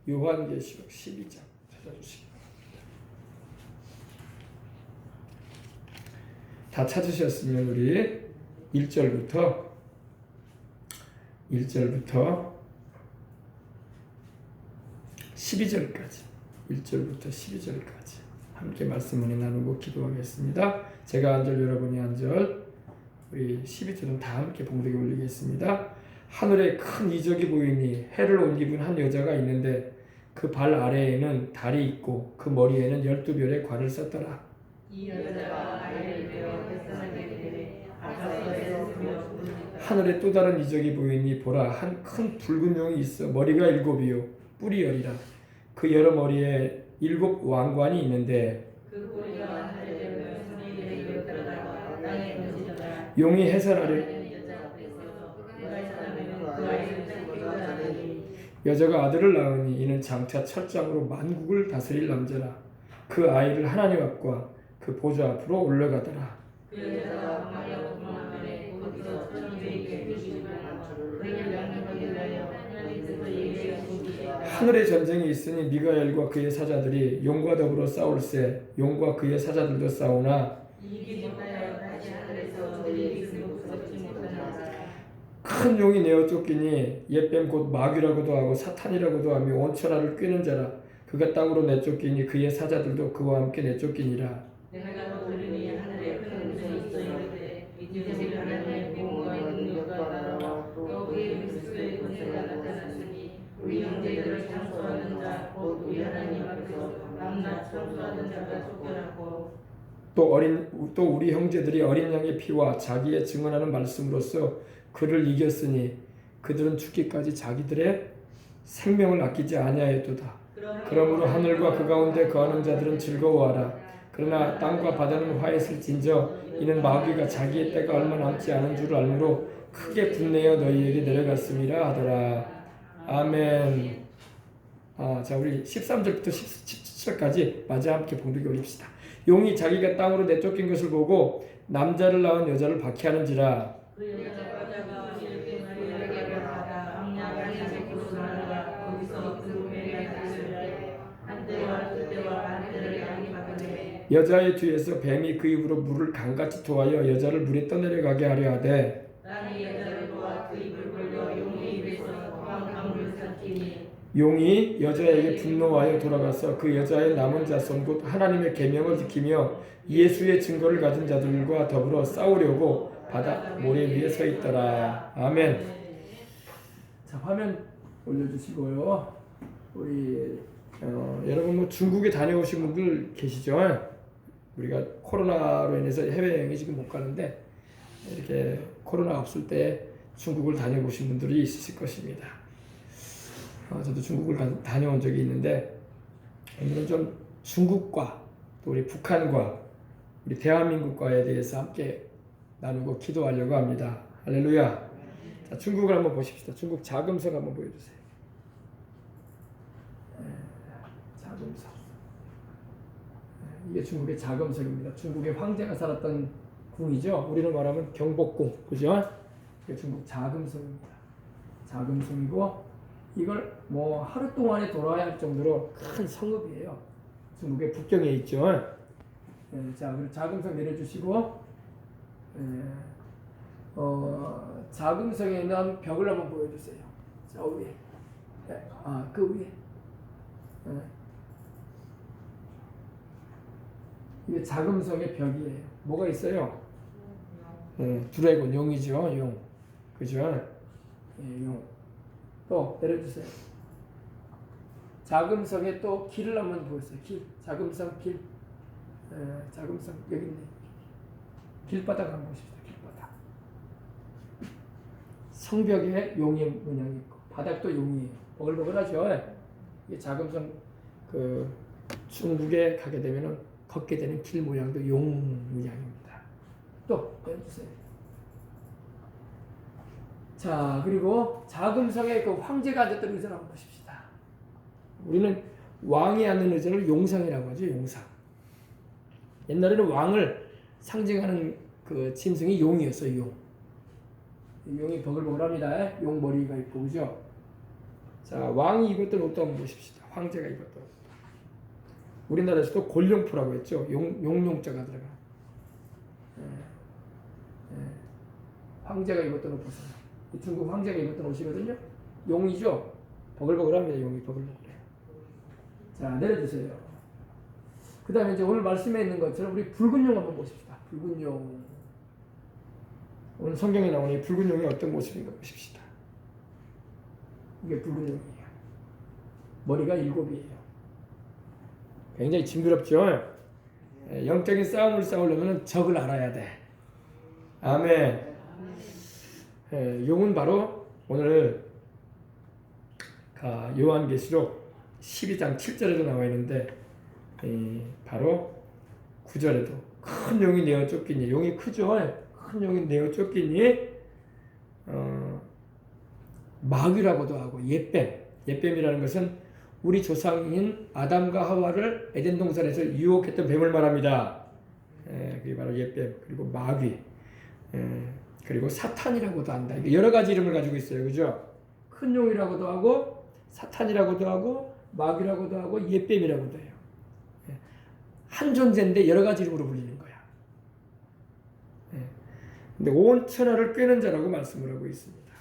요한계시록 12장 찾아주시기 바랍니다. 다 찾으셨으면 우리 1절부터 12절까지 1절부터 12절까지 함께 말씀 은혜 나누고 기도하겠습니다. 제가 한 절 여러분이 한 절, 우리 12절은 다 함께 봉독에 올리겠습니다. 하늘에 큰 이적이 보이니 해를 옷 입은 한 여자가 있는데 그 발 아래에는 달이 있고 그 머리에는 12별의 관을 썼더라. 이 여자가 아이를 베어 뱃속에 내리되 아까에서 하늘에 또 다른 이적이 보이니 보라, 한 큰 붉은 용이 있어 머리가 7이요 뿔이 10이라. 그 여러 머리에 7 왕관이 있는데 그 꼬리가 하늘에 손이 입에 들어가고 땅에 던지더라. 용이 해산하려 여자가 아들을 낳으니 이는 장차 철장으로 만국을 다스릴 남자라. 그 아이를 하나님 앞과 그 보좌 앞으로 올라가더라. 그 여자가 마리아 공항에 거기서 천주에게 계시는 하늘에 전쟁이 있으니 미가엘과 그의 사자들이 용과 더불어 싸울세. 용과 그의 사자들도 싸우나 이기지 못하여 다시 하늘에서 저희 이름을 붙잡지 못하나. 큰 용이 내어 쫓기니 옛뱀 곧 마귀라고도 하고 사탄이라고도 하며 온 천하를 꿰는 자라. 그가 땅으로 내쫓기니 그의 사자들도 그와 함께 내쫓기니라. 내가 들으니 하늘에 큰 무서운 있어이르되 이제 하나님의 공과 능력과 나라와 또 그의 그리스도의 권세가 나타났으니 우리 형제들을 참소하는 자 곧 우리 하나님 앞에서 밤낮 참소하는 자가 쫓겨났고 또 우리 형제들이 어린 양의 피와 자기의 증언하는 말씀으로써 그를 이겼으니 그들은 죽기까지 자기들의 생명을 아끼지 아니하였도다. 그러므로 하늘과 그 가운데 거하는 자들은 즐거워하라. 그러나 땅과 바다는 화했을진저 이는 마귀가 자기의 때가 얼마 남지 않은 줄 알므로 크게 분내어 너희에게 내려갔음이라 하더라. 아멘. 자, 우리 13절부터 17절까지 마저 함께 봉독해 올립시다. 용이 자기가 땅으로 내쫓긴 것을 보고 남자를 낳은 여자를 박해하는지라. 그 여자가 이렇게 그에게 말하다 암야간에 고소하라. 거기서 그 배에 달려들되 한때와 그때와 반때를 양이 박으되 여자의 뒤에서 뱀이 그 입으로 물을 강같이 토하여 여자를 물에 떠내려가게 하려 하되 땅이 여자를 도와 그 입을 벌려 용의 입에서 강물을 삼키니 용이 여자에게 분노하여 돌아가서 그 여자의 남은 자손 곧 하나님의 계명을 지키며 예수의 증거를 가진 자들과 더불어 싸우려고 바다 모래 위에 서 있더라. 아멘. 자, 화면 올려주시고요. 우리 여러분 뭐 중국에 다녀오신 분들 계시죠? 우리가 코로나로 인해서 해외여행이 지금 못 가는데 이렇게 코로나 없을 때 중국을 다녀보신 분들이 있으실 것입니다. 저도 중국을 다녀온 적이 있는데 오늘은 좀 중국과 또 우리 북한과 우리 대한민국과에 대해서 함께 나누고 기도하려고 합니다. 할렐루야. 자, 중국을 한번 보십시다. 중국 자금성 한번 보여주세요. 자금성. 이게 중국의 자금성입니다. 중국의 황제가 살았던 궁이죠. 우리는 말하면 경복궁, 그죠? 이게 중국 자금성입니다. 자금성이고 이걸 뭐 하루 동안에 돌아야 할 정도로 큰 성읍이에요. 중국의 북경에 있죠. 자, 그리고 자금성 내려주시고, 자금성에 있는 벽을 한번 보여주세요. 저 위에, 그 위에. 이게 자금성의 벽이에요. 뭐가 있어요? 드래곤, 용이죠, 용. 그죠? 용. 또 내려주세요. 자금성에 또 길을 한번 보세요. 길, 자금성 길. 자금성 여기 있네. 길바닥 한번 보십시다. 길바닥. 성벽에 용의 문양이 있고 바닥도 용이에요. 버글버글하죠. 이게 자금성 그 중국에 가게 되면은 걷게 되는 길 모양도 용 문양입니다. 또 내려주세요. 자, 그리고 자금성에 그 황제가 앉았던 의자를 한번 보십시다. 우리는 왕이 앉는 의자를 용상이라고 하죠. 용상. 옛날에는 왕을 상징하는 그 짐승이 용이었어요. 용. 용이 버글버글합니다. 용 머리가 있고, 그죠? 자, 왕이 입었던 옷도 한번 보십시다. 황제가 입었던 옷. 우리나라에서도 골룡포라고 했죠. 용용자가 들어가. 황제가 입었던 옷 보세요. 중국 황제가 입었던 옷이거든요. 용이죠. 버글버글합니다. 용이 버글버글해요. 자, 내려주세요. 그 다음에 이제 오늘 말씀에 있는 것처럼 우리 붉은 용 한번 보십시다. 붉은 용. 오늘 성경에 나오는 이 붉은 용이 어떤 모습인가 보십시다. 이게 붉은 용이에요. 머리가 7이에요. 굉장히 징그럽죠. 영적인 싸움을 싸우려면 적을 알아야 돼. 아멘. 용은 바로 오늘 요한계시록 12장 7절에도 나와 있는데 바로 9절에도 큰 용이 내어 쫓기니, 용이 크죠. 큰 용이 내어 쫓기니 마귀라고도 하고 옛뱀이라는 것은 우리 조상인 아담과 하와를 에덴 동산에서 유혹했던 뱀을 말합니다. 그게 바로 옛뱀, 그리고 마귀, 그리고 사탄이라고도 한다. 여러 가지 이름을 가지고 있어요. 그죠? 큰 용이라고도 하고 사탄이라고도 하고 마귀라고도 하고 옛뱀이라고도 해요. 한 존재인데 여러 가지 이름으로 불리는 거야. 근데 온 천하를 꿰는 자라고 말씀을 하고 있습니다.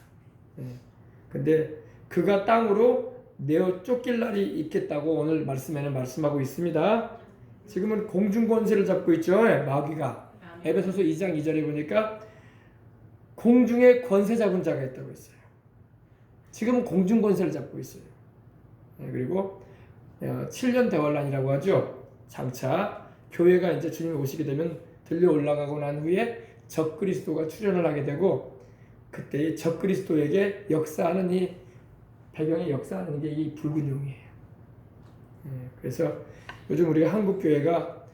근데 그가 땅으로 내어 쫓길 날이 있겠다고 오늘 말씀에는 말씀하고 있습니다. 지금은 공중 권세를 잡고 있죠. 마귀가. 에베소서 2장 2절에 보니까 공중에 권세 잡은 자가 있다고 했어요. 지금은 공중 권세를 잡고 있어요. 그리고 7년 대환란이라고 하죠. 장차 교회가 이제 주님이 오시게 되면 들려 올라가고 난 후에 적그리스도가 출현을 하게 되고, 그때 적그리스도에게 역사하는 이 배경에 역사하는 게 이 붉은 용이에요. 그래서 요즘 우리가 한국 교회가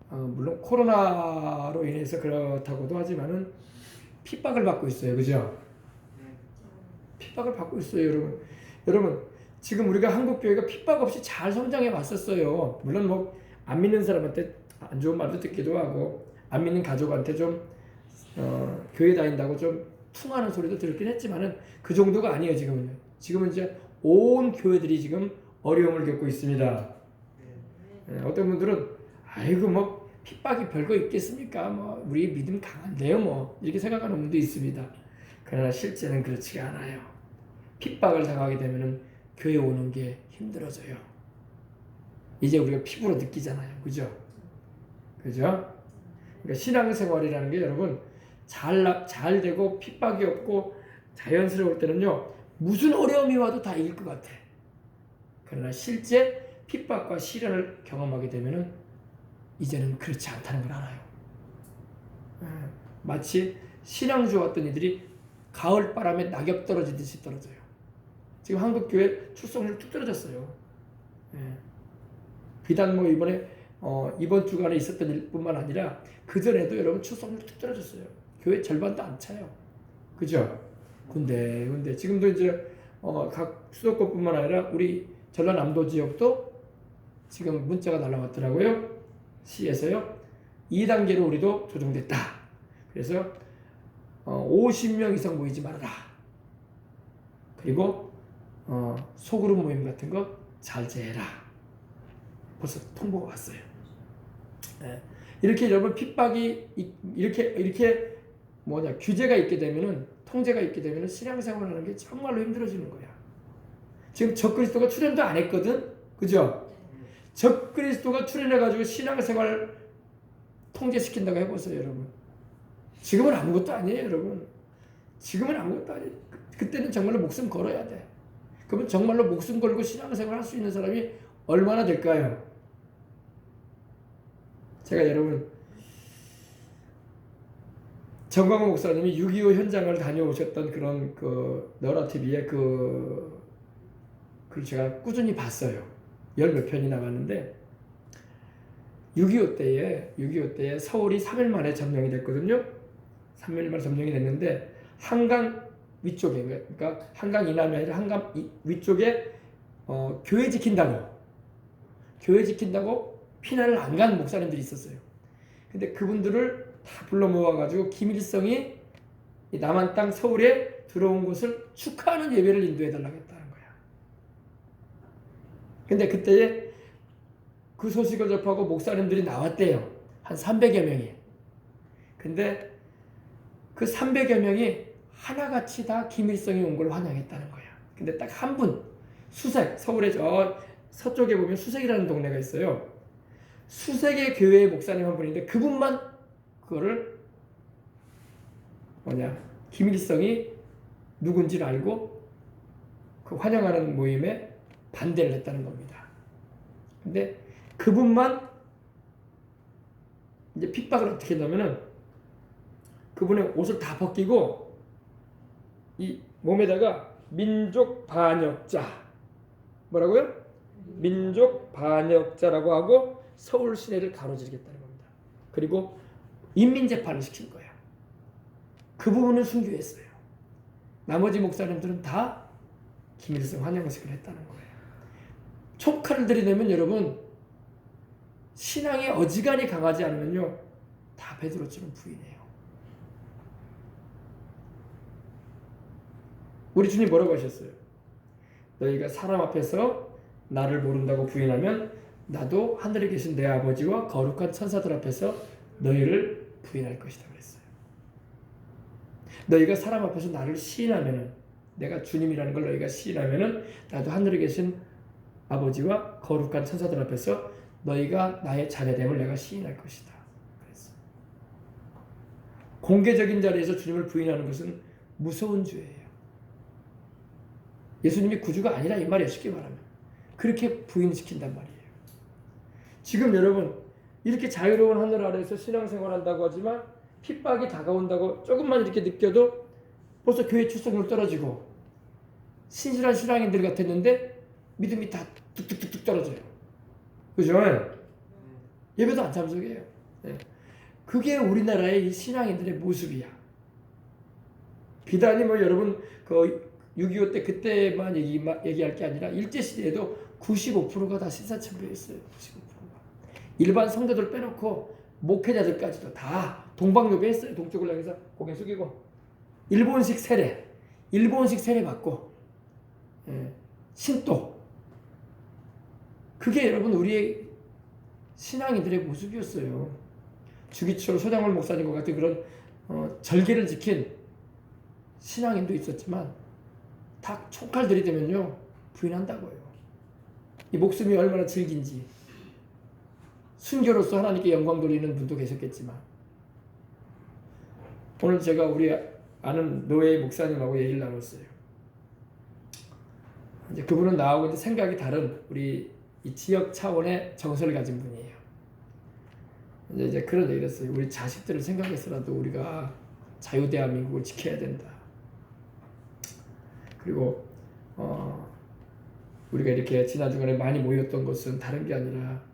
물론 코로나로 인해서 그렇다고도 하지만은 핍박을 받고 있어요. 그죠? 핍박을 받고 있어요, 여러분. 지금 우리가 한국 교회가 핍박 없이 잘 성장해 왔었어요. 물론 뭐 안 믿는 사람한테 안 좋은 말도 듣기도 하고, 안 믿는 가족한테 좀 교회 다닌다고 좀 퉁하는 소리도 들었긴 했지만은 그 정도가 아니에요. 지금은 이제 온 교회들이 지금 어려움을 겪고 있습니다. 어떤 분들은 아이고 뭐 핍박이 별거 있겠습니까? 뭐 우리 믿음 강한데요, 뭐 이렇게 생각하는 분도 있습니다. 그러나 실제는 그렇지가 않아요. 핍박을 당하게 되면은 교회 오는 게 힘들어져요. 이제 우리가 피부로 느끼잖아요, 그죠? 그러니까 신앙생활이라는 게 여러분 잘 되고 핍박이 없고 자연스러울 때는요, 무슨 어려움이 와도 다 이길 것 같아. 그러나 실제 핍박과 시련을 경험하게 되면은 이제는 그렇지 않다는 걸 알아요. 마치 신앙 좋았던 이들이 가을 바람에 낙엽 떨어지듯이 떨어져요. 지금 한국 교회 출석률 뚝 떨어졌어요. 비단 뭐 이번 주간에 있었던 일뿐만 아니라 그 전에도 여러분 출석률 뚝 떨어졌어요. 교회 절반도 안 차요. 그죠? 근데 지금도 이제 각 수도권뿐만 아니라 우리 전라남도 지역도 지금 문자가 날라왔더라고요. 시에서요. 2단계로 우리도 조정됐다. 그래서 50명 이상 모이지 말아라. 그리고 소그룹 모임 같은 거 잘 제해라. 벌써 통보가 왔어요. 이렇게 여러분 핍박이 이렇게 규제가 있게 되면은, 통제가 있게 되면은 신앙생활하는 게 정말로 힘들어지는 거야. 지금 적그리스도가 출현도 안 했거든, 그죠? 적그리스도가 출현해가지고 신앙생활 통제시킨다고 해보세요, 여러분. 지금은 아무것도 아니에요, 여러분. 지금은 아무것도 아니에요. 그때는 정말로 목숨 걸어야 돼. 그러면 정말로 목숨 걸고 신앙생활 할 수 있는 사람이 얼마나 될까요? 제가 여러분, 정광호 목사님이 6.25 현장을 다녀오셨던 그런 너라TV에 그걸 제가 꾸준히 봤어요. 10몇 편이 나왔는데 6.25 때에 서울이 3일 만에 점령이 됐거든요. 3일 만에 점령이 됐는데 한강 위쪽에, 그러니까 한강 이남이 아니라 한강 위쪽에 교회 지킨다고 피난을 안 간 목사님들이 있었어요. 근데 그분들을 다 불러 모아가지고 김일성이 남한 땅 서울에 들어온 것을 축하하는 예배를 인도해 달라고 했다는 거야. 근데 그때에 그 소식을 접하고 목사님들이 나왔대요. 한 300여 명이. 근데 그 300여 명이 하나같이 다 김일성이 온 걸 환영했다는 거야. 근데 딱 한 분, 수색, 서울의 저 서쪽에 보면 수색이라는 동네가 있어요. 수색의 교회의 목사님 한 분인데 그분만 그거를 김일성이 누군지를 알고 그 환영하는 모임에 반대를 했다는 겁니다. 근데 그분만 이제 핍박을 어떻게 했냐면은 그분의 옷을 다 벗기고 이 몸에다가 민족 반역자, 뭐라고요? 민족 반역자라고 하고 서울 시내를 가로지르겠다는 겁니다. 그리고 인민재판을 시킨 거야. 그 부분은 순교했어요. 나머지 목사님들은 다 김일성 환영식을 했다는 거예요. 촉칼을 들이대면 여러분, 신앙이 어지간히 강하지 않으면요 다 베드로처럼 부인해요. 우리 주님 뭐라고 하셨어요? 너희가 사람 앞에서 나를 모른다고 부인하면 나도 하늘에 계신 내 아버지와 거룩한 천사들 앞에서 너희를 부인할 것이다 그랬어요. 너희가 사람 앞에서 나를 시인하면은, 내가 주님이라는 걸 너희가 시인하면은 나도 하늘에 계신 아버지와 거룩한 천사들 앞에서 너희가 나의 자녀됨을 내가 시인할 것이다 그랬어요. 공개적인 자리에서 주님을 부인하는 것은 무서운 죄예요. 예수님이 구주가 아니라 이 말이에요. 쉽게 말하면 그렇게 부인시킨단 말이에요. 지금 여러분 이렇게 자유로운 하늘 아래에서 신앙생활한다고 하지만 핍박이 다가온다고 조금만 이렇게 느껴도 벌써 교회 출석률 떨어지고, 신실한 신앙인들 같았는데 믿음이 다 뚝뚝뚝뚝 떨어져요. 그죠? 예배도 안 참석해요. 그게 우리나라의 이 신앙인들의 모습이야. 비단이 뭐 여러분 그 6.25 때 그때만 얘기할 게 아니라 일제시대에도 95%가 다 신사참배였어요. 95%가. 일반 성도들 빼놓고 목회자들까지도 다 동방요배했어요. 동쪽을 향해서 고개 숙이고 일본식 세례 받고 신도. 그게 여러분 우리의 신앙인들의 모습이었어요. 주기철 소장월 목사님과 같은 그런 절개를 지킨 신앙인도 있었지만 다 촉칼 들이대면요 부인한다고요. 이 목숨이 얼마나 질긴지. 순교로서 하나님께 영광 돌리는 분도 계셨겠지만, 오늘 제가 우리 아는 노예 목사님하고 얘기를 나눴어요. 이제 그분은 나하고 이제 생각이 다른 우리 이 지역 차원의 정서를 가진 분이에요. 이제 그런 얘기를 했어요. 우리 자식들을 생각해서라도 우리가 자유대한민국을 지켜야 된다. 그리고 우리가 이렇게 지난 주간에 많이 모였던 것은 다른 게 아니라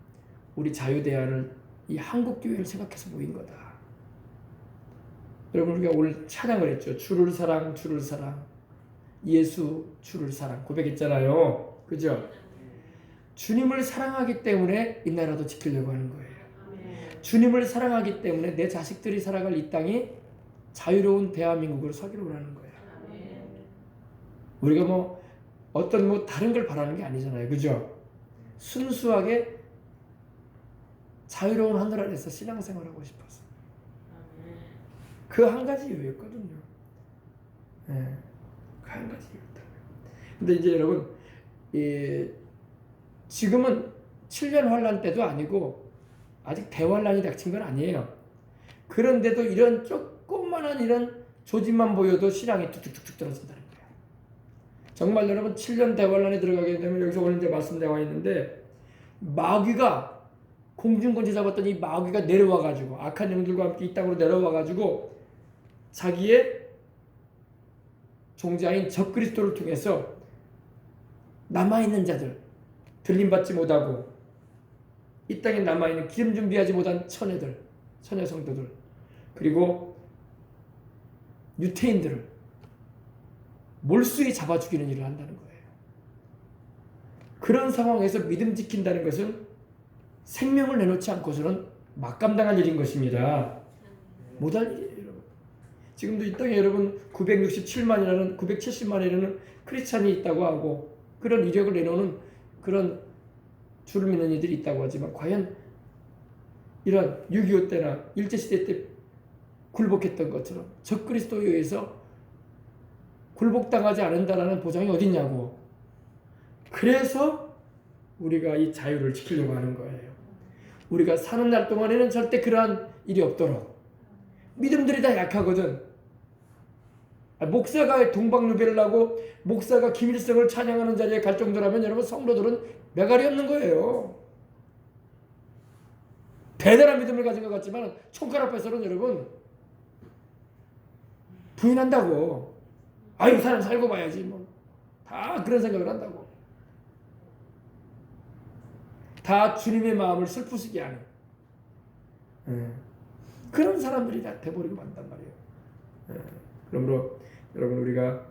우리 자유대한을, 이 한국교회를 생각해서 모인 거다. 여러분 우리가 오늘 찬양을 했죠. 주를 사랑, 주를 사랑. 예수 주를 사랑 고백했잖아요. 그죠? 주님을 사랑하기 때문에 이 나라도 지키려고 하는 거예요. 주님을 사랑하기 때문에 내 자식들이 살아갈 이 땅이 자유로운 대한민국으로 서기로 하는 거예요. 우리가 뭐 어떤 뭐 다른 걸 바라는 게 아니잖아요. 그죠? 순수하게 자유로운 하늘 아래서 신앙생활하고 싶어서. 그 한 가지 이유였거든요. 그 한 가지 이유였다. 근데 이제 여러분, 지금은 7년 환란 때도 아니고 아직 대환란이 닥친 건 아니에요. 그런데도 이런 조그만한 이런 조짐만 보여도 신앙이 툭툭툭툭 떨어진다는 거예요. 정말 여러분 7년 대환란에 들어가게 되면, 여기서 오늘 이제 말씀 나와 있는데, 마귀가 공중권세 잡았던 이 마귀가 내려와가지고 악한 영들과 함께 이 땅으로 내려와가지고 자기의 종자인 적그리스도를 통해서 남아있는 자들, 들림받지 못하고 이 땅에 남아있는 기름 준비하지 못한 처녀들, 처녀 성도들, 그리고 유태인들을 몰수히 잡아 죽이는 일을 한다는 거예요. 그런 상황에서 믿음 지킨다는 것은 생명을 내놓지 않고서는 막감당할 일인 것입니다. 못할 일이에요. 지금도 이 땅에 여러분 967만이라는 970만이라는 크리스찬이 있다고 하고, 그런 이력을 내놓는 그런 주를 믿는 이들이 있다고 하지만 과연 이런 6.25 때나 일제시대 때 굴복했던 것처럼 적그리스도에 의해서 굴복당하지 않는다라는 보장이 어딨냐고. 그래서 우리가 이 자유를 지키려고 하는 거예요. 우리가 사는 날 동안에는 절대 그러한 일이 없도록. 믿음들이 다 약하거든. 목사가 동방루배를 하고 목사가 김일성을 찬양하는 자리에 갈 정도라면 여러분 성도들은 매갈이 없는 거예요. 대단한 믿음을 가진 것 같지만 총칼 앞에서는 여러분 부인한다고. 아유 사람 살고 봐야지 뭐. 다 그런 생각을 한다고. 다 주님의 마음을 슬프시게 하는 그런 사람들이 다 돼버리고 만단 말이에요. 그러므로 여러분 우리가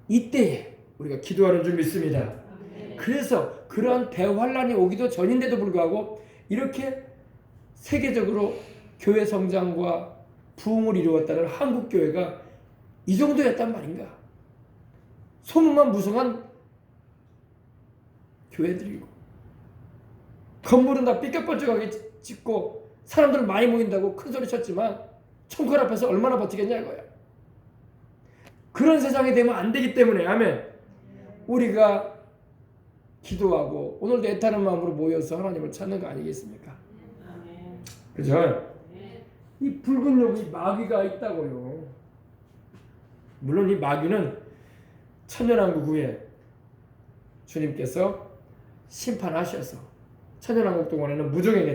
이때에 우리가 기도하는 줄 믿습니다. 그래서 그러한 대환란이 오기도 전인데도 불구하고 이렇게 세계적으로 교회 성장과 부흥을 이루었다는 한국 교회가 이 정도였단 말인가. 소문만 무성한 교회들이고 건물은 다 삐까뻔쩍하게 짓고 사람들 많이 모인다고 큰소리 쳤지만 총칼 앞에서 얼마나 버티겠냐 이거야. 그런 세상이 되면 안 되기 때문에 아멘. 우리가 기도하고 오늘도 애타는 마음으로 모여서 하나님을 찾는 거 아니겠습니까? 그죠? 이 붉은 용이 마귀가 있다고요. 물론 이 마귀는 천년왕국 후에 주님께서 심판하셔서 천년왕국 동안에는 무저갱에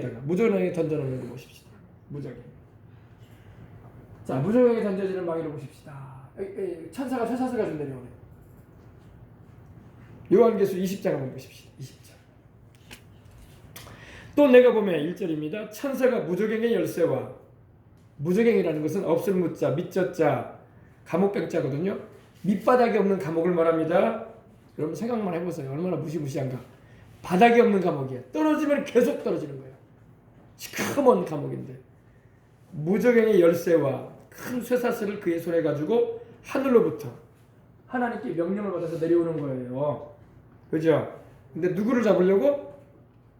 던져놓는 거 보십시다. 무저갱. 자, 무저갱에 던져지는 마귀를 보십시다. 천사가 쇠사슬 가지고 내려오네. 요한계시록 20장 한번 보십시다. 20장. 또 내가 보면 1절입니다. 천사가 무저갱의 열쇠와 무저갱이라는 것은 없을 무자, 밑저자, 감옥병자거든요. 밑바닥이 없는 감옥을 말합니다. 여러분 생각만 해보세요. 얼마나 무시무시한가. 바닥이 없는 감옥이야. 떨어지면 계속 떨어지는 거야. 시커먼 감옥인데 무저갱의 열쇠와 큰 쇠사슬을 그의 손에 가지고 하늘로부터 하나님께 명령을 받아서 내려오는 거예요. 그죠? 근데 누구를 잡으려고?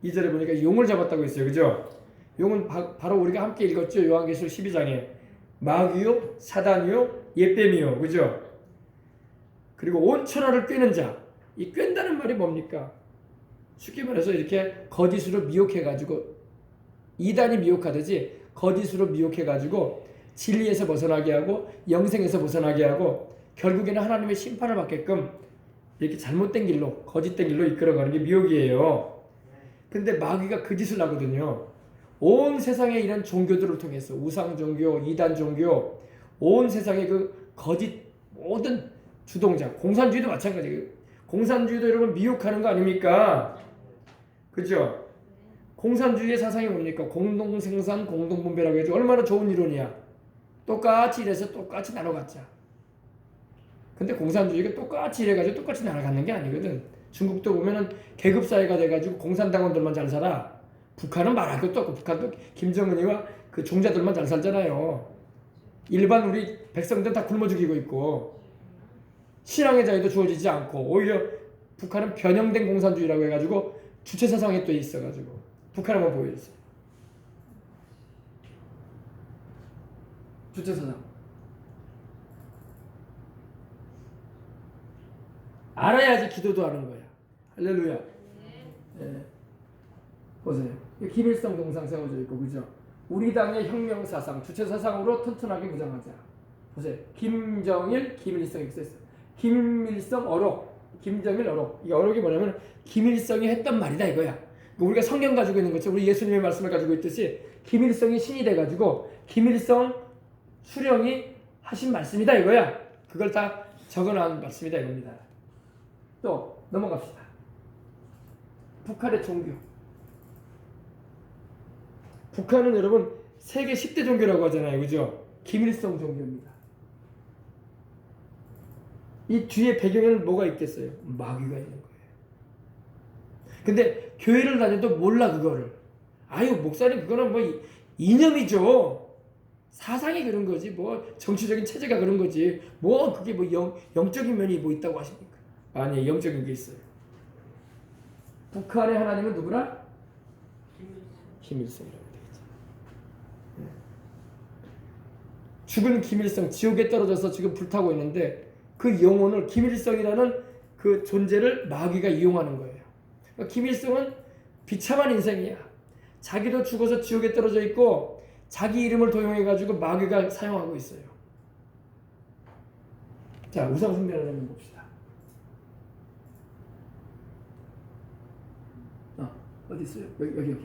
2절에 보니까 용을 잡았다고 했어요. 그죠? 용은 바로 우리가 함께 읽었죠. 요한계시록 12장에 마귀요, 사단이요, 옛뱀이요. 그죠? 그리고 온 천하를 꿰는 자. 이 꿰는다는 말이 뭡니까? 쉽게 말해서 이렇게 거짓으로 미혹해가지고 이단이 미혹하듯이 거짓으로 미혹해가지고 진리에서 벗어나게 하고 영생에서 벗어나게 하고 결국에는 하나님의 심판을 받게끔 이렇게 잘못된 길로 거짓된 길로 이끌어가는 게 미혹이에요. 근데 마귀가 그 짓을 하거든요. 온 세상의 이런 종교들을 통해서 우상 종교, 이단 종교, 온 세상의 그 거짓 모든 주동자, 공산주의도 마찬가지예요. 공산주의도 여러분 미혹하는 거 아닙니까? 그죠? 공산주의의 사상이 뭡니까? 공동생산, 공동분배라고 해서 얼마나 좋은 이론이야. 똑같이 이래서 똑같이 나눠갖자. 근데 공산주의가 똑같이 이래가지고 똑같이 나눠갖는 게 아니거든. 중국도 보면은 계급사회가 돼가지고 공산당원들만 잘 살아. 북한은 말할 것도 없고 북한도 김정은이와 그 종자들만 잘 살잖아요. 일반 우리 백성들은 다 굶어 죽이고 있고 신앙의 자유도 주어지지 않고 오히려 북한은 변형된 공산주의라고 해가지고 주체사상에 또 있어가지고 북한 한번 보여주세요. 주체사상 알아야지 기도도 하는 거야. 할렐루야. 네. 보세요. 김일성 동상 세워져 있고 그죠? 우리 당의 혁명사상, 주체사상으로 튼튼하게 무장하자. 보세요. 김정일, 김일성 이렇게 써있어요. 김일성 어록, 김정일 어록. 이 어록이 뭐냐면 김일성이 했던 말이다 이거야. 우리가 성경 가지고 있는 것처럼 우리 예수님의 말씀을 가지고 있듯이 김일성이 신이 돼가지고 김일성 수령이 하신 말씀이다 이거야. 그걸 다 적어놓은 말씀이다 이겁니다. 또 넘어갑시다. 북한의 종교. 북한은 여러분 세계 10대 종교라고 하잖아요. 그죠? 김일성 종교입니다. 이 뒤에 배경에는 뭐가 있겠어요? 마귀가 있는 거예요. 근데 교회를 다녀도 몰라 그거를. 아유 목사님 그거는 뭐 이념이죠. 사상이 그런 거지 뭐 정치적인 체제가 그런 거지 뭐 그게 뭐 영적인 면이 뭐 있다고 하십니까? 아니 영적인 게 있어요. 북한의 하나님은 누구라? 김일성이라고 되겠죠. 죽은 김일성 지옥에 떨어져서 지금 불타고 있는데 그 영혼을 김일성이라는 그 존재를 마귀가 이용하는 거예요. 그러니까 김일성은 비참한 인생이야. 자기도 죽어서 지옥에 떨어져 있고 자기 이름을 도용해 가지고 마귀가 사용하고 있어요. 자, 우상 숭배를 한번 봅시다. 어디 있어요? 여기.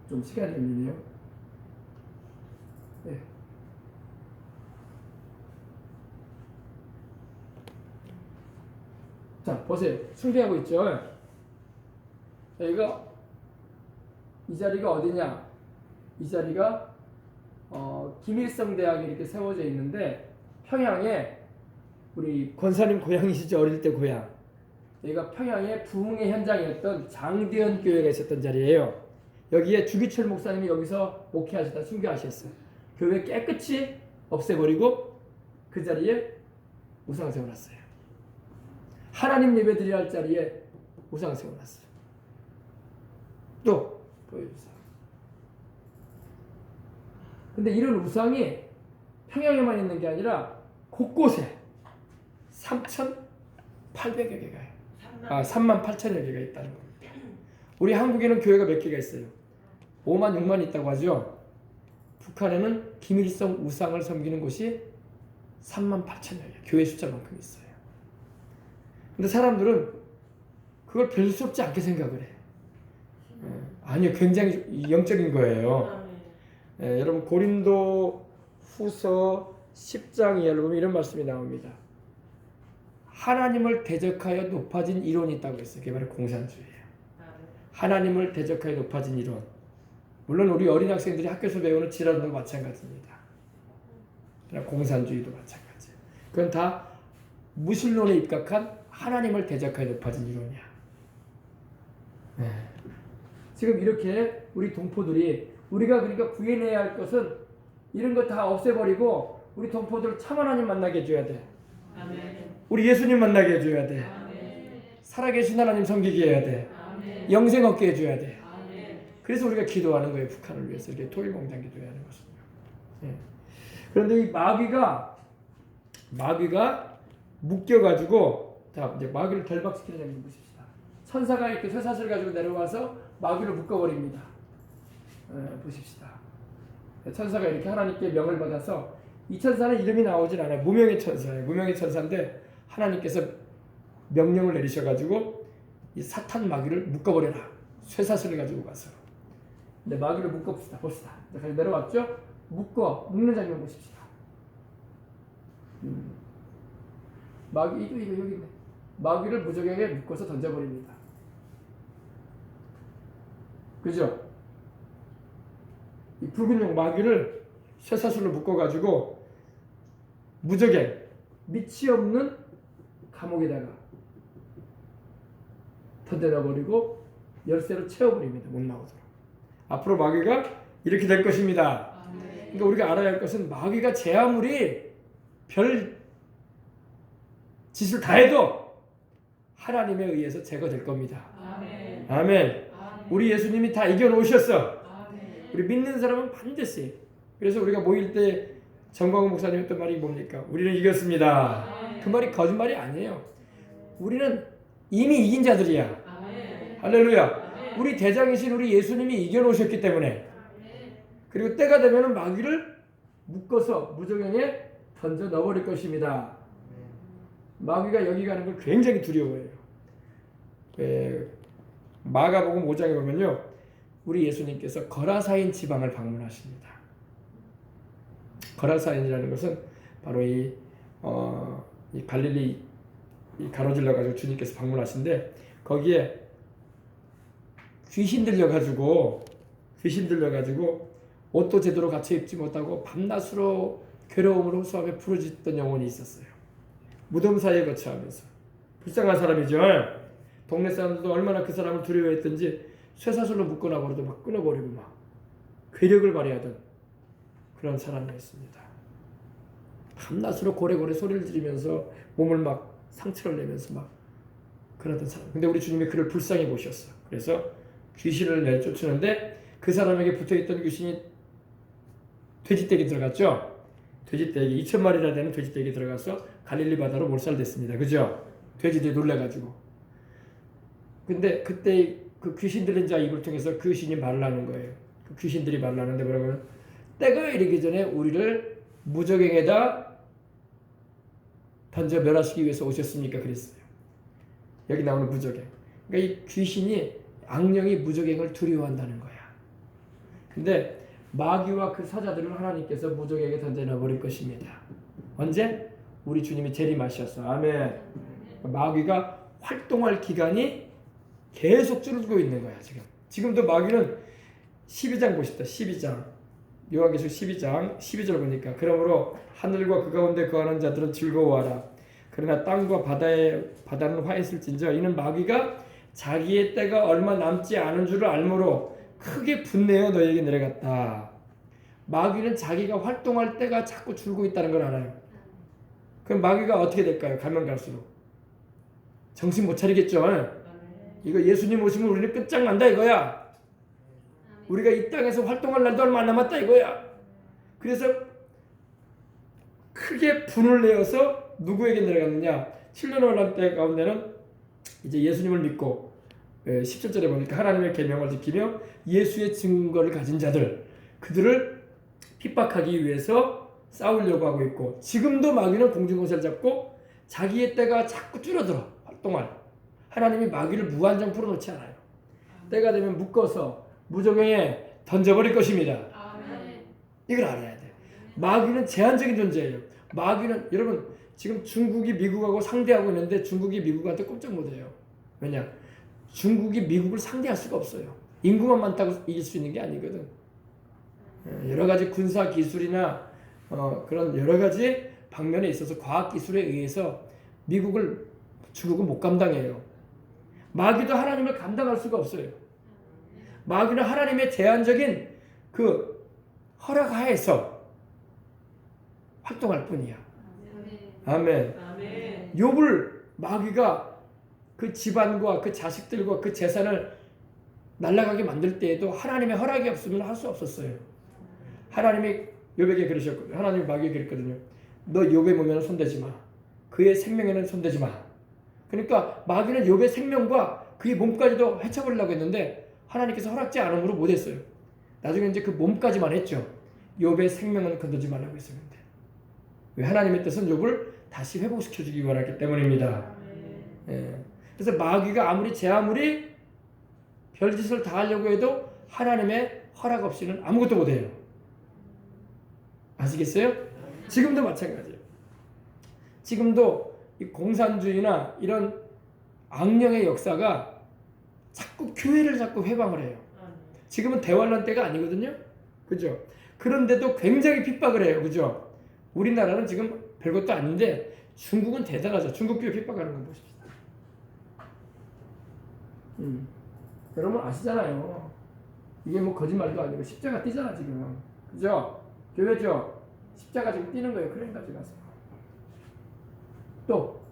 좀 시간이 걸리네요. 네. 자, 보세요. 숭배하고 있죠. 여기가 이 자리가 어디냐? 이 자리가 김일성 대학이 이렇게 세워져 있는데 평양에 우리 권사님 고향이시죠? 어릴 때 고향. 여기가 평양의 부흥의 현장이었던 장대현 교회가 있었던 자리예요. 여기에 주기철 목사님이 여기서 목회하시다 순교하셨어요. 교회 깨끗이 없애버리고 그 자리에 우상 세워놨어요. 하나님 예배드려야 할 자리에 우상 세워놨어요. 또 보여주세요. 근데 이런 우상이 평양에만 있는 게 아니라 곳곳에 3,800여 개가 38,000여 개가 있다는 겁니다. 우리 한국에는 교회가 몇 개가 있어요? 5만 6만 있다고 하죠. 북한에는 김일성 우상을 섬기는 곳이 38,000여 개, 교회 숫자만큼 있어요. 근데 사람들은 그걸 별스럽지 않게 생각을 해. 아니요, 굉장히 영적인 거예요. 여러분 고린도 후서 10장에 여러분 이런 말씀이 나옵니다. 하나님을 대적하여 높아진 이론이 있다고 했어요. 그게 바로 공산주의예요. 하나님을 대적하여 높아진 이론. 물론 우리 어린 학생들이 학교에서 배우는 지랄도 마찬가지입니다. 공산주의도 마찬가지예요. 그건 다 무신론에 입각한 하나님을 대적하여 높아진 이론이야. 네. 지금 이렇게 우리 동포들이 우리가 그러니까 구해내야 할 것은 이런 거 다 없애버리고 우리 동포들을 참 하나님 만나게 해줘야 돼. 아멘. 우리 예수님 만나게 해줘야 돼. 아멘. 살아계신 하나님 섬기게 해야 돼. 아멘. 영생 얻게 해줘야 돼. 아멘. 그래서 우리가 기도하는 거예요. 북한을 위해서 이렇게 토일공장 기도해야 하는 것입니다. 예. 그런데 이 마귀가 묶여가지고 자 이제 마귀를 결박시키는 장면 보십시다. 천사가 이렇게 쇠사슬 가지고 내려와서 마귀를 묶어버립니다. 보십시다. 천사가 이렇게 하나님께 명을 받아서 이 천사는 이름이 나오질 않아요. 무명의 천사예요. 무명의 천사인데 하나님께서 명령을 내리셔가지고 이 사탄 마귀를 묶어버려라. 쇠사슬을 가지고 가서. 근데 마귀를 묶어봅시다. 봅시다. 내려왔죠? 묶는 장면 보십시다. 마귀 이거 여기 있네. 마귀를 무적에게 묶어서 던져버립니다. 그죠? 이 붉은 용 마귀를 쇠사슬로 묶어가지고 무적에 밑이 없는 감옥에다가 던져버리고 열쇠로 채워버립니다. 못 나오도록. 앞으로 마귀가 이렇게 될 것입니다. 그러니까 우리가 알아야 할 것은 마귀가 제 아무리 별 짓을 다 해도 하나님에 의해서 제거될 겁니다. 아멘. 아멘. 우리 예수님이 다 이겨놓으셨어. 아멘. 우리 믿는 사람은 반드시. 그래서 우리가 모일 때 정광훈 목사님 했던 말이 뭡니까? 우리는 이겼습니다. 그 말이 거짓말이 아니에요. 우리는 이미 이긴 자들이야. 아멘. 할렐루야. 우리 대장이신 우리 예수님이 이겨놓으셨기 때문에. 그리고 때가 되면 마귀를 묶어서 무저갱에 던져 넣어버릴 것입니다. 마귀가 여기 가는 걸 굉장히 두려워해요. 마가복음 5장에 보면요, 우리 예수님께서 거라사인 지방을 방문하십니다. 거라사인이라는 것은 바로 이 갈릴리 가로질러 가지고 주님께서 방문하신데 거기에 귀신 들려 가지고 옷도 제대로 갖춰 입지 못하고 밤낮으로 괴로움으로 호소하며 부르짖던 영혼이 있었어요. 무덤 사이에 거처하면서 불쌍한 사람이죠. 동네 사람들도 얼마나 그 사람을 두려워했던지 쇠사슬로 묶어놔버려도 막 끊어버리고 막 괴력을 발휘하던 그런 사람이었습니다. 밤낮으로 고래고래 소리를 지르면서 몸을 막 상처를 내면서 막 그러던 사람. 근데 우리 주님이 그를 불쌍히 보셨어. 그래서 귀신을 내쫓으는데 그 사람에게 붙어있던 귀신이 돼지떼기 들어갔죠. 돼지떼기 2,000마리나 되는 돼지떼기 들어가서 갈릴리 바다로 몰살됐습니다. 그죠? 돼지들이 놀래가지고. 근데 그때 그 귀신 들린 자 입을 통해서 그 귀신이 말을 하는 거예요. 그 귀신들이 말을 하는데 뭐라고 하면 때가 이르기 전에 우리를 무저갱에다 던져 멸하시기 위해서 오셨습니까? 그랬어요. 여기 나오는 무저갱. 그러니까 이 귀신이 악령이 무저갱을 두려워한다는 거야. 근데 마귀와 그 사자들을 하나님께서 무저갱에게 던져놔버릴 것입니다. 언제? 우리 주님이 재림하셔서. 아멘. 마귀가 활동할 기간이 계속 줄어들고 있는 거야. 지금도 마귀는 12장 보십시다. 12장 요한계시록 12장 12절 보니까 그러므로 하늘과 그 가운데 거하는 자들은 즐거워하라. 그러나 땅과 바다는 화했을진저 이는 마귀가 자기의 때가 얼마 남지 않은 줄을 알므로 크게 분내어 너희에게 내려갔다. 마귀는 자기가 활동할 때가 자꾸 줄고 있다는 걸 알아요. 그럼 마귀가 어떻게 될까요? 가면 갈수록 정신 못 차리겠죠. 이거 예수님 오시면 우리는 끝장난다 이거야. 우리가 이 땅에서 활동할 날도 얼마 안 남았다 이거야. 그래서 크게 분을 내어서 누구에게 내려갔느냐? 7년 환란 때 가운데는 이제 예수님을 믿고 17절에 보니까 하나님의 계명을 지키며 예수의 증거를 가진 자들, 그들을 핍박하기 위해서 싸우려고 하고 있고, 지금도 마귀는 공중권세를 잡고 자기의 때가 자꾸 줄어들어 활동할. 하나님이 마귀를 무한정 풀어놓지 않아요. 때가 되면 묶어서 무저갱에 던져버릴 것입니다. 이걸 알아야 돼. 마귀는 제한적인 존재예요. 마귀는 여러분 지금 중국이 미국하고 상대하고 있는데 중국이 미국한테 꼼짝 못해요. 왜냐? 중국이 미국을 상대할 수가 없어요. 인구만 많다고 이길 수 있는 게 아니거든. 여러 가지 군사 기술이나 그런 여러 가지 방면에 있어서 과학 기술에 의해서 미국을 중국은 못 감당해요. 마귀도 하나님을 감당할 수가 없어요. 마귀는 하나님의 제한적인 그 허락하에서 활동할 뿐이야. 아멘. 욥을 마귀가 그 집안과 그 자식들과 그 재산을 날아가게 만들 때에도 하나님의 허락이 없으면 할 수 없었어요. 하나님이 욥에게 그러셨거든요. 하나님이 마귀에게 그랬거든요. 너 욥의 몸에는 손대지 마. 그의 생명에는 손대지 마. 그러니까 마귀는 욥의 생명과 그의 몸까지도 해쳐버리려고 했는데 하나님께서 허락지 않음으로 못했어요. 나중에 이제 그 몸까지만 했죠. 욥의 생명은 건드지 말라고 했었는데. 왜? 하나님의 뜻은 욥을 다시 회복시켜주기 원했기 때문입니다. 그래서 마귀가 아무리 별짓을 다 하려고 해도 하나님의 허락 없이는 아무것도 못해요. 아시겠어요? 지금도 마찬가지예요. 지금도 이 공산주의나 이런 악령의 역사가 자꾸 교회를 자꾸 회방을 해요. 지금은 대환란 때가 아니거든요. 그죠? 그런데도 굉장히 핍박을 해요. 그죠? 우리나라는 지금 별것도 아닌데 중국은 대단하죠. 중국 교회 핍박하는 거 보십시다. 여러분 아시잖아요. 이게 뭐 거짓말도 아니고 십자가 띄잖아 지금. 그죠? 교회죠? 십자가 지금 띄는 거예요. 크레인까지 가서. 또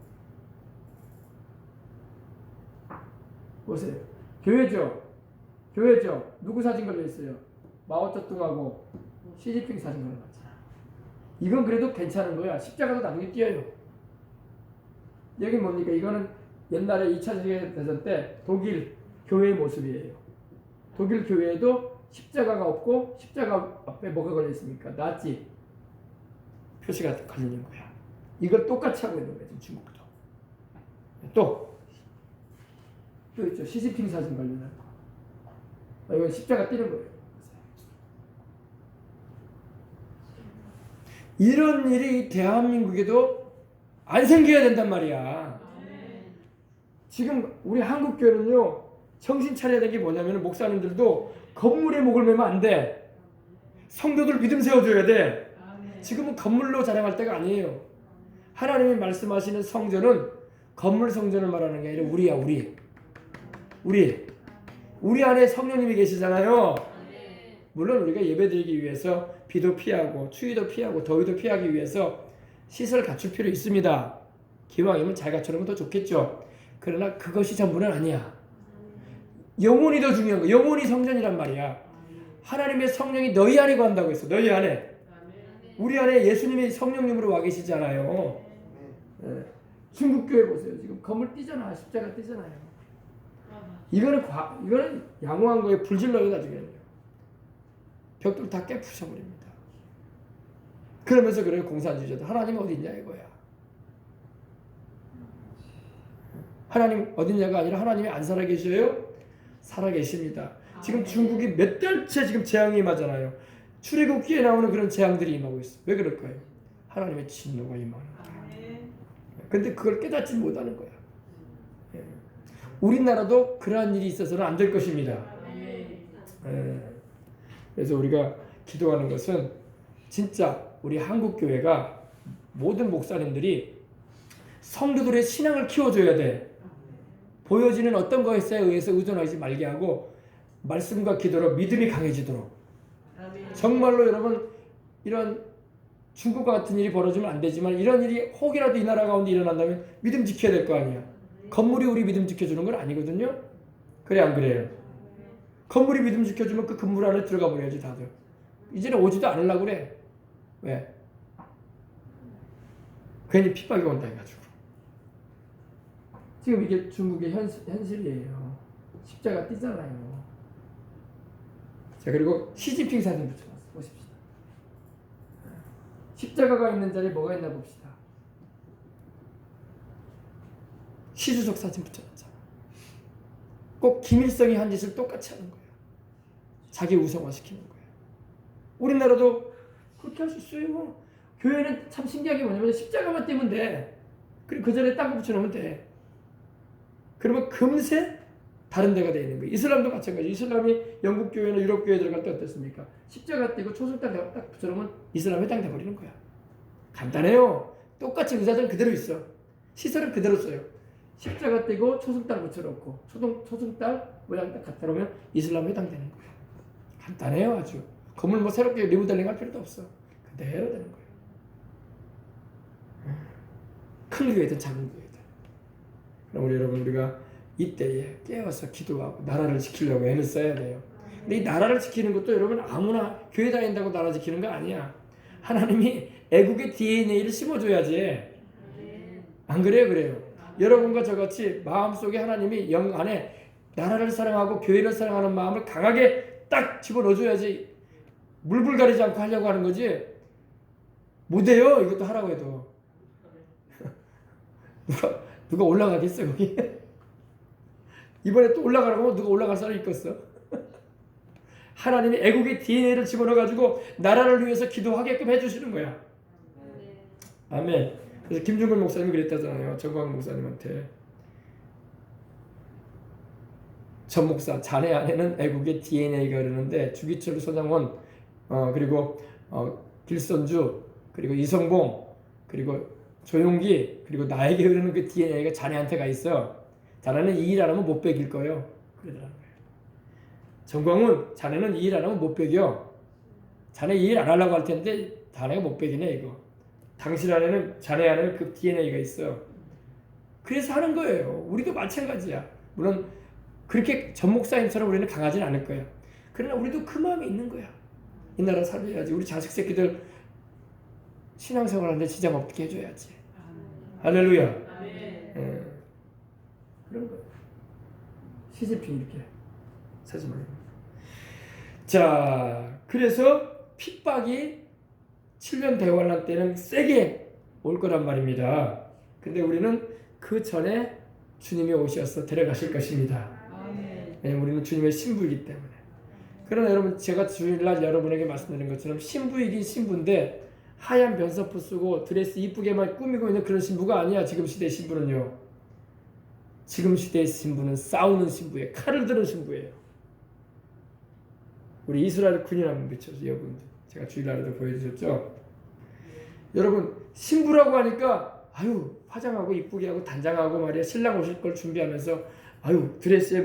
보세요. 교회죠? 누구 사진 걸려 있어요? 마오쩌둥하고 시진핑 사진 걸려놨잖아. 이건 그래도 괜찮은 거야. 십자가도 나중에 띄어요. 여기 뭡니까? 이거는 옛날에 2차 세계대전 때 독일 교회의 모습이에요. 독일 교회에도 십자가가 없고 십자가 앞에 뭐가 걸려 있습니까? 나치 표시가 걸리는 거야. 이걸 똑같이 하고 있는 거야 지금 중국도. 또 있죠. 시진핑 사진 걸리는 거. 이건 십자가 띄는 거예요. 이런 일이 대한민국에도 안 생겨야 된단 말이야. 지금 우리 한국교회는요 정신 차려야 되는 게 뭐냐면 목사님들도 건물에 목을 매면 안 돼. 성도들 믿음 세워줘야 돼. 지금은 건물로 자랑할 때가 아니에요. 하나님이 말씀하시는 성전은 건물 성전을 말하는 게 아니라 우리야. 우리 안에 성령님이 계시잖아요. 물론 우리가 예배드리기 위해서 비도 피하고 추위도 피하고 더위도 피하기 위해서 시설 갖출 필요 있습니다. 기왕이면 잘 갖춰놓으면 더 좋겠죠. 그러나 그것이 전부는 아니야. 영혼이 더 중요한 거야. 영혼이 성전이란 말이야. 하나님의 성령이 너희 안에 거한다고 했어. 너희 안에. 우리 안에 예수님이 성령님으로 와 계시잖아요. 예. 중국교회 보세요. 지금 건물 띄잖아. 십자가 띄잖아요. 이거는 양호한 거에 불질러가지고 벽돌 다 깨부셔버립니다. 그러면서 그래요. 공산주의자들. 하나님 어디 있냐 이거야. 하나님 어딨냐가 아니라 하나님이 안 살아계셔요? 살아계십니다. 지금 중국이 몇 달째 지금 재앙이 임하잖아요. 출애굽기에 나오는 그런 재앙들이 임하고 있어. 왜 그럴까요? 하나님의 진노가 임하는 거예요. 근데 그걸 깨닫지 못하는 거야. 우리나라도 그러한 일이 있어서는 안 될 것입니다. 그래서 우리가 기도하는 것은 진짜 우리 한국교회가 모든 목사님들이 성도들의 신앙을 키워줘야 돼. 보여지는 어떤 것에 의해서 의존하지 말게 하고 말씀과 기도로 믿음이 강해지도록. 정말로 여러분 이런 중국과 같은 일이 벌어지면 안 되지만 이런 일이 혹이라도 이 나라 가운데 일어난다면 믿음 지켜야 될 거 아니야. 건물이 우리 믿음 지켜주는 건 아니거든요. 그래 안 그래요? 건물이 믿음 지켜주면 그 건물 안에 들어가 버려야지 다들. 이제는 오지도 않으려고 그래. 왜? 괜히 핍박이 온다 해가지고. 지금 이게 중국의 현실이에요. 십자가 띄잖아요. 자, 그리고 시진핑 사진 붙여놨어. 보십시다. 십자가가 있는 자리에 뭐가 있나 봅시다. 시주석 사진 붙여놨잖아. 꼭 김일성이 한 짓을 똑같이 하는 거야. 자기 우상화시키는 거야. 우리나라도 그렇게 할 수 있어요. 교회는 참 신기한 게 뭐냐면 십자가만 떼면 돼. 그리고 그 전에 딴 거 붙여놓으면 돼. 그러면 금세 다른 데가 되어 있는 거예요. 이슬람도 마찬가지. 이슬람이 영국 교회나 유럽 교회에 들어갈 때 어땠습니까? 십자가 떼고 초승달 딱 붙여놓으면 이슬람 해당돼 버리는 거야. 간단해요. 똑같이 의사들은 그대로 있어. 시설은 그대로 써요. 십자가 떼고 초승달 붙여놓고 초승달 모양 딱 갖다 놓으면 이슬람 해당되는 거야. 간단해요 아주. 건물 뭐 새롭게 리모델링 할 필요도 없어. 그대로 되는 거예요. 큰 교회든 작은 교회든. 그럼 우리 여러분 우리가 이때에 깨어서 기도하고 나라를 지키려고 애를 써야 돼요. 근데 이 나라를 지키는 것도 여러분 아무나 교회 다닌다고 나라 지키는 거 아니야. 하나님이 애국의 DNA를 심어줘야지. 안 그래요? 그래요. 여러분과 저같이 마음속에 하나님이 영 안에 나라를 사랑하고 교회를 사랑하는 마음을 강하게 딱 집어넣어줘야지. 물불 가리지 않고 하려고 하는 거지. 못해요. 이것도 하라고 해도. 누가 올라가겠어 거기? 이번에 또 올라가라고 하면 누가 올라갈 사람이 있겠어? 하나님이 애국의 DNA를 집어넣어가지고 나라를 위해서 기도하게끔 해주시는 거야. 아멘. 그래서 김중근 목사님이 그랬다잖아요. 정광 목사님한테. 전 목사 자네 안에는 애국의 DNA가 흐르는데 주기철 소장원 그리고 길선주 그리고 이성봉 그리고 조용기 그리고 나에게 흐르는 그 DNA가 자네한테 가 있어. 자네는 이 일 안 하면 못 베길 거예요. 그러더라는 거예요. 정광훈 자네는 이 일 안 하면 못 베겨. 자네 이 일 안 하려고 할 텐데 자네가 못 베기네 이거. 당신 안에는 자네 안에는 그 DNA가 있어. 그래서 하는 거예요. 우리도 마찬가지야. 물론 그렇게 전 목사님처럼 우리는 강하지는 않을 거야. 그러나 우리도 그 마음이 있는 거야. 이 나라 살려야지. 우리 자식 새끼들 신앙생활하는데 지장 없게 해줘야지. 할렐루야. 예. 그런 거예요. 시진핑 이렇게 사진을. 자, 그래서 핍박이 7년 대환란 때는 세게 올 거란 말입니다. 근데 우리는 그 전에 주님이 오셔서 데려가실 것입니다. 왜냐면 우리는 주님의 신부이기 때문에. 그러나 여러분 제가 주일날 여러분에게 말씀드린 것처럼 신부이긴 신부인데 하얀 변사포 쓰고 드레스 이쁘게만 꾸미고 있는 그런 신부가 아니야. 지금 시대의 신부는요. 지금 시대의 신부는 싸우는 신부예요. 칼을 드는 신부예요. 우리 이스라엘 군인 한번 비춰서 여러분 제가 주일날에도 보여주셨죠. 여러분 신부라고 하니까 아유 화장하고 이쁘게 하고 단장하고 말이야 신랑 오실 걸 준비하면서 아유 드레스에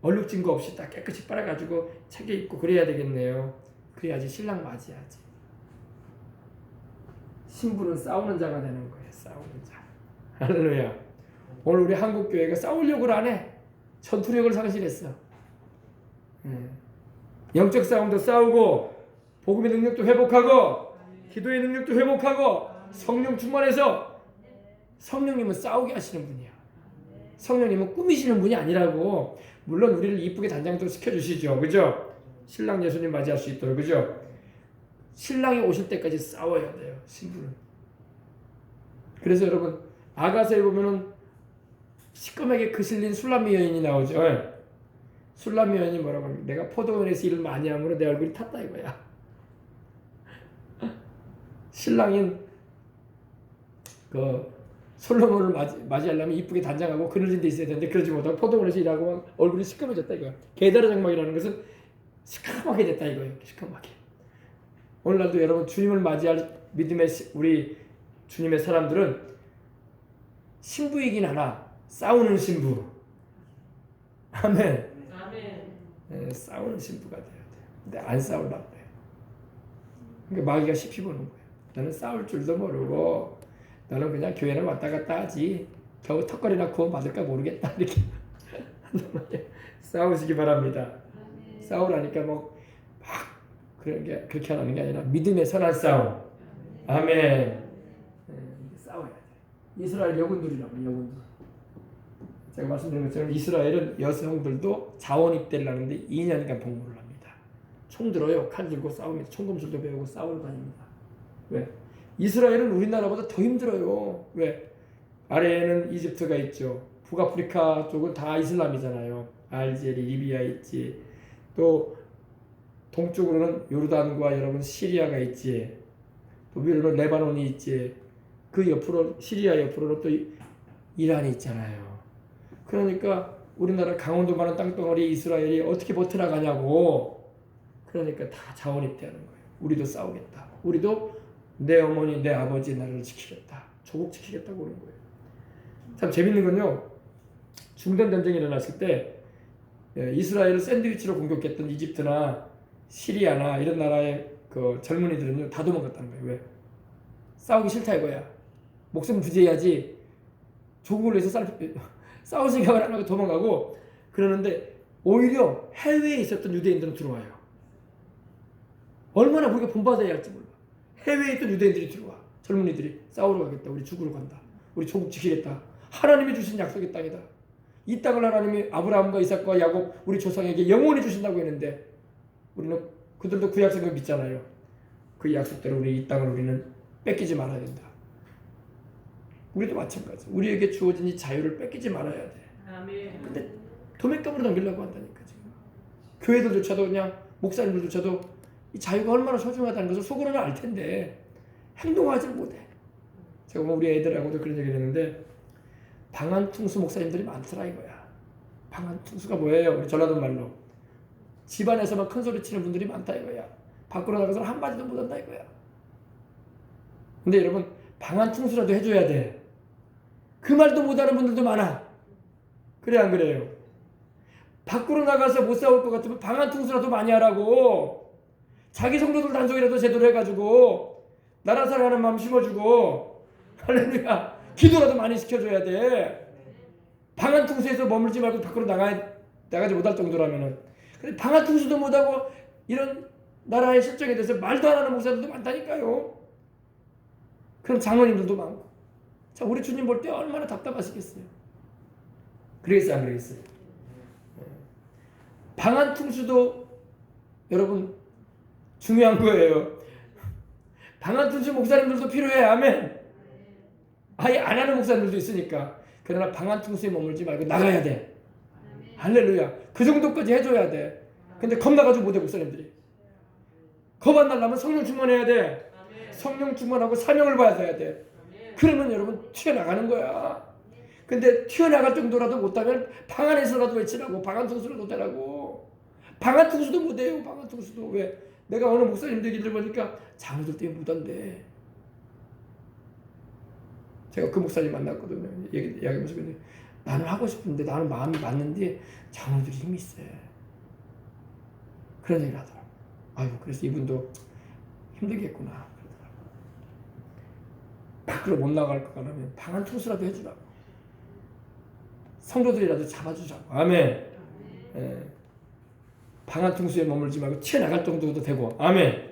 얼룩진 거 없이 딱 깨끗이 빨아가지고 챙겨 입고 그래야 되겠네요. 그래야지 신랑 맞이하지. 신부는 싸우는 자가 되는 거예요. 싸우는 자. 할렐루야. 오늘 우리 한국 교회가 싸우려고 안 해. 전투력을 상실했어. 영적 싸움도 싸우고 복음의 능력도 회복하고 기도의 능력도 회복하고 성령 충만해서 성령님은 싸우게 하시는 분이야. 성령님은 꾸미시는 분이 아니라고. 물론 우리를 이쁘게 단장도 시켜주시죠. 그죠? 신랑 예수님 맞이할 수 있도록. 그죠? 신랑이 오실 때까지 싸워야 돼요. 신부는. 그래서 여러분 아가서에 보면은 시커멓게 그슬린 술람미 여인이 나오죠. 술람미 여인이 뭐라고 합니까? 내가 포도원에서 일을 많이 함으로 내 얼굴이 탔다 이거야. 신랑인 그 솔로몬을 맞이하려면 이쁘게 단장하고 그늘진 데 있어야 되는데 그러지 못하고 포도원에서 일하고 얼굴이 시커매졌다 이거야. 게다르 장막이라는 것은 시커멓게 됐다 이거예요. 시커멓게. 오늘날도 여러분 주님을 맞이할 믿음의 우리 주님의 사람들은 신부이긴 하나 싸우는 신부. 아멘. 네, 싸우는 신부가 돼야 돼요. 근데 안 싸우려고 해요. 그러니까 마귀가 시비 보는 거예요. 너는 싸울 줄도 모르고 너는 그냥 교회를 왔다 갔다 하지. 겨우 턱걸이나 구원 받을까 모르겠다. 이렇게 싸우시기 바랍니다. 싸우라니까 뭐 막 그렇게 하는 게 아니라 믿음의 선한 싸움. 아멘. 싸워야 돼. 이스라엘 여군들이라고 여군들. 제가 말씀드린 것처럼 이스라엘은 여성들도 자원 입대를 하는데 2년간 복무를 합니다. 총 들어요. 칼 들고 싸웁니다. 총검술도 배우고 싸우러 다닙니다. 왜? 이스라엘은 우리나라보다 더 힘들어요. 왜? 아래에는 이집트가 있죠. 북아프리카 쪽은 다 이슬람이잖아요. 알제리, 리비아 있지. 또 동쪽으로는 요르단과 여러분 시리아가 있지. 또 위로는 레바논이 있지. 그 옆으로 시리아 옆으로는 또 이란이 있잖아요. 그러니까 우리나라 강원도 많은 땅덩어리 이스라엘이 어떻게 버텨나가냐고. 그러니까 다 자원 입대하는 거예요. 우리도 싸우겠다. 우리도 내 어머니, 내 아버지 나라를 지키겠다. 조국 지키겠다고 그러는 거예요. 참 재밌는 건요. 중동 전쟁이 일어났을 때 이스라엘을 샌드위치로 공격했던 이집트나 시리아나 이런 나라의 그 젊은이들은요 다 도망갔다는 거예요. 왜? 싸우기 싫다 이거야. 목숨 부지해야지. 조국을 위해서 싸울 생각을 안 하고 도망가고 그러는데 오히려 해외에 있었던 유대인들은 들어와요. 얼마나 우리가 본받아야 할지 몰라. 해외에 있던 유대인들이 들어와. 젊은이들이 싸우러 가겠다. 우리 죽으러 간다. 우리 조국 지키겠다. 하나님이 주신 약속의 땅이다. 이 땅을 하나님이 아브라함과 이삭과 야곱 우리 조상에게 영원히 주신다고 했는데 우리는 그들도 그 약속을 믿잖아요. 그 약속대로 우리 이 땅을 우리는 뺏기지 말아야 된다. 우리도 마찬가지. 우리에게 주어진 이 자유를 뺏기지 말아야 돼. 아멘. 근데 도매감으로 넘기려고 한다니까 지금. 교회들조차도 그냥 목사님들조차도 이 자유가 얼마나 소중하다는 것을 속으로는 알 텐데 행동하지 못해. 제가 우리 애들하고도 그런 얘기를 했는데 방한퉁수 목사님들이 많더라 이거야. 방한퉁수가 뭐예요? 우리 전라도 말로 집안에서만 큰 소리 치는 분들이 많다 이거야. 밖으로 나가서 한마디도 못한다 이거야. 근데 여러분 방한퉁수라도 해줘야 돼. 그 말도 못하는 분들도 많아. 그래 안 그래요? 밖으로 나가서 못 싸울 것 같으면 방한퉁수라도 많이 하라고. 자기 성도들 단속이라도 제대로 해가지고 나라 사랑하는 마음 심어주고 할렐루야 기도라도 많이 시켜줘야 돼. 방한퉁수에서 머물지 말고 밖으로 나가지 못할 정도라면은. 근데 방한퉁수도 못하고 이런 나라의 실정에 대해서 말도 안 하는 목사들도 많다니까요. 그럼 장로님들도 많고. 자, 우리 주님 볼 때 얼마나 답답하시겠어요. 그러겠어요 안 그러겠어요? 방한퉁수도 여러분 중요한 거예요. 방한퉁수 목사님들도 필요해. 아멘. 아예 안 하는 목사님들도 있으니까. 그러나 방한퉁수에 머물지 말고 나가야 돼. 할렐루야. 그 정도까지 해줘야 돼. 근데 겁나가지고 못해 목사님들이. 겁 안 날라면 성령 충만해야 돼. 성령 충만하고 사명을 받아야 돼. 그러면 여러분 튀어나가는 거야. 근데 튀어나갈 정도라도 못하면 방 안에서라도 외치라고. 방한퉁수라도 되라고. 방한퉁수도 못해요. 방한퉁수도. 왜? 내가 어느 목사님들 얘기를 보니까 장로들 때문에 못한대. 제가 그 목사님 만났거든요. 이야기하면서 나는 하고 싶은데 나는 마음이 맞는데 장로들이 힘이 있어요. 그런 얘기를 하더라고. 아유, 그래서 이분도 힘들겠구나 그러더라고. 밖으로 못 나갈 것 같으면 방 한 통수라도 해주라고. 성도들이라도 잡아주자고. 아멘. 방 한 통수에 머물지 말고 튀어나갈 정도도 되고. 아멘.